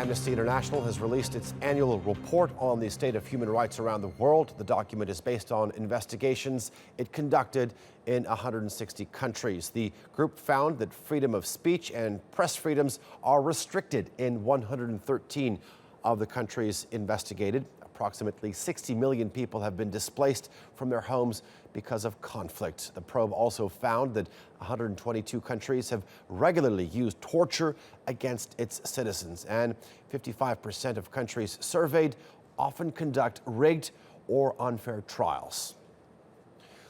Amnesty International has released its annual report on the state of human rights around the world. The document is based on investigations it conducted in 160 countries. The group found that freedom of speech and press freedoms are restricted in 113 of the countries investigated. Approximately 60 million people have been displaced from their homes because of conflict. The probe also found that 122 countries have regularly used torture against its citizens, and 55% of countries surveyed often conduct rigged or unfair trials.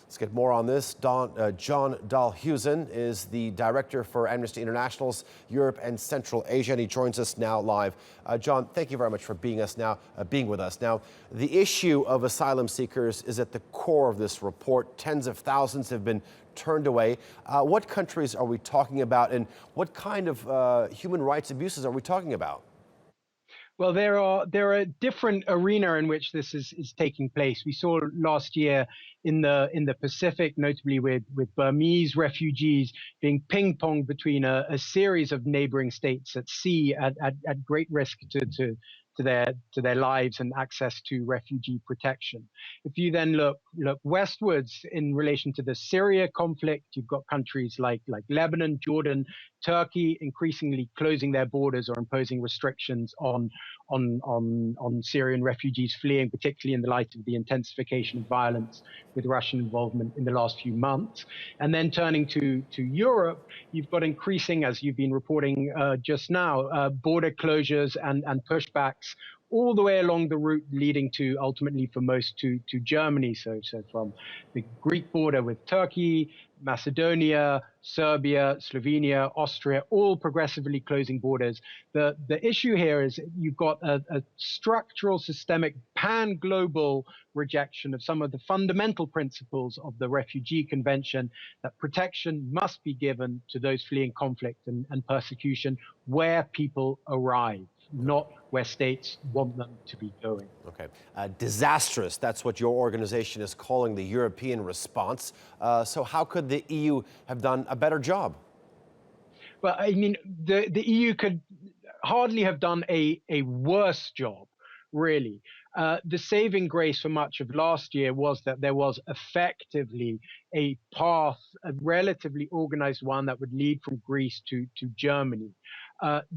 Let's get more on this. John Dalhusien is the director for Amnesty International's Europe and Central Asia, and he joins us now live. John, thank you very much for being with us. Now, the issue of asylum seekers is at the core of this report. Tens of thousands have been turned away. What countries are we talking about, and what kind of human rights abuses are we talking about? Well, there are different arena in which this is taking place. We saw last year in the Pacific, notably with Burmese refugees being ping-ponged between a series of neighboring states at sea at great risk to their lives and access to refugee protection. If you then look westwards in relation to the Syria conflict, you've got countries like Lebanon, Jordan, Turkey increasingly closing their borders or imposing restrictions on Syrian refugees fleeing, particularly in the light of the intensification of violence with Russian involvement in the last few months. And then turning to Europe, you've got increasing, as you've been reporting just now, border closures and pushbacks all the way along the route leading to, ultimately for most, to Germany. So from the Greek border with Turkey, Macedonia, Serbia, Slovenia, Austria, all progressively closing borders. The issue here is you've got a structural, systemic, pan-global rejection of some of the fundamental principles of the Refugee Convention, that protection must be given to those fleeing conflict and persecution where people arrive, not where states want them to be going. Okay. Disastrous, that's what your organization is calling the European response. So how could the EU have done a better job? Well, I mean, the EU could hardly have done a worse job, really. The saving grace for much of last year was that there was effectively a path, a relatively organized one, that would lead from Greece to Germany.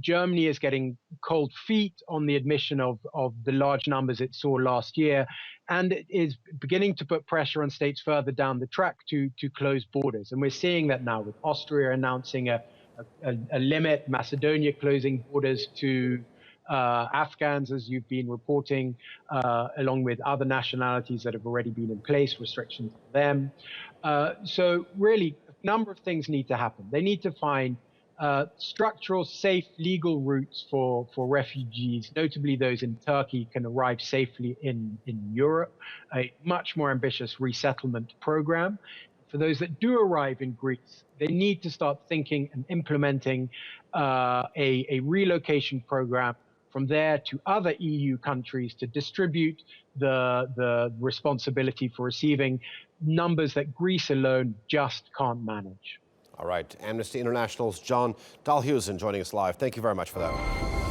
Germany is getting cold feet on the admission of the large numbers it saw last year, and it is beginning to put pressure on states further down the track to close borders. And we're seeing that now with Austria announcing a limit, Macedonia closing borders to Afghans, as you've been reporting, along with other nationalities that have already been in place, restrictions on them. So really, a number of things need to happen. They need to find structural, safe, legal routes for refugees, notably those in Turkey, can arrive safely in Europe, a much more ambitious resettlement program. For those that do arrive in Greece, they need to start thinking and implementing a relocation program from there to other EU countries to distribute the responsibility for receiving numbers that Greece alone just can't manage. All right. Amnesty International's John Dalhusien joining us live. Thank you very much for that.